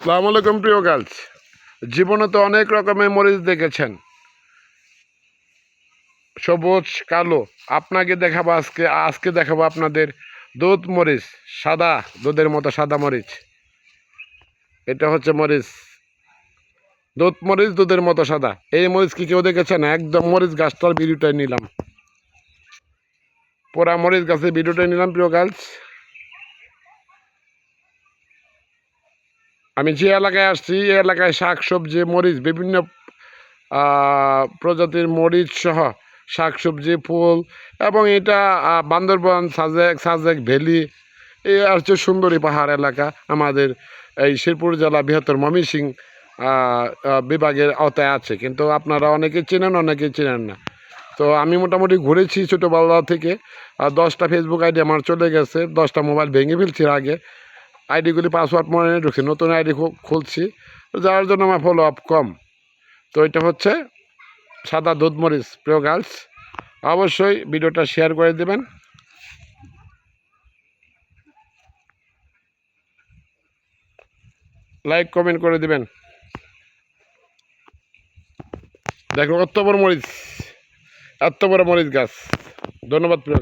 আসসালামু আলাইকুম প্রিয় গার্লস। জীবনে তো অনেক রকমের মরিচ দেখেছেন, সবুজ, কালো। আপনাকে দেখাবো আজকে দেখাবো আপনাদের দুধ মরিচ, সাদা, দুধের মতো সাদা মরিচ। এটা হচ্ছে মরিচ, দুধ মরিচ, দুধের মতো সাদা। এই মরিচ কি কেউ দেখেছেন? একদম মরিচ গাছটার ভিডিওটাই নিলাম, পুরা মরিচ গাছের ভিডিওটাই নিলাম প্রিয় গার্লস। আমি যে এলাকায় আসছি, এই এলাকায় শাক সবজি, মরিচ, বিভিন্ন প্রজাতির মরিচ সহ শাকসবজি, ফুল, এবং এটা বান্দরবান, সাজেক ভ্যালি, এই আর হচ্ছে সুন্দরী পাহাড় এলাকা আমাদের এই শেরপুর জেলা বৃহত্তর ময়মনসিংহ বিভাগের আওতায় আছে। কিন্তু আপনারা অনেকে চেনেন, অনেকে চেনেন না। তো আমি মোটামুটি ঘুরেছি ছোটোবেলা থেকে। 10টা ফেসবুক আইডি আমার চলে গেছে, 10টা মোবাইল ভেঙে ফেলছি আগে। আইডিগুলি পাসওয়ার্ড মনে ঢুকছি, নতুন আইডি খুলছি, যার জন্য আমার ফলো আপ কম। তো এটা হচ্ছে সাদা দুধ মরিচ প্রিয় গার্লস। অবশ্যই ভিডিওটা শেয়ার করে দেবেন, লাইক কমেন্ট করে দিবেন। দেখো কত বড় মরিচ, এত বড় মরিচ গাছ। ধন্যবাদ প্রিয়।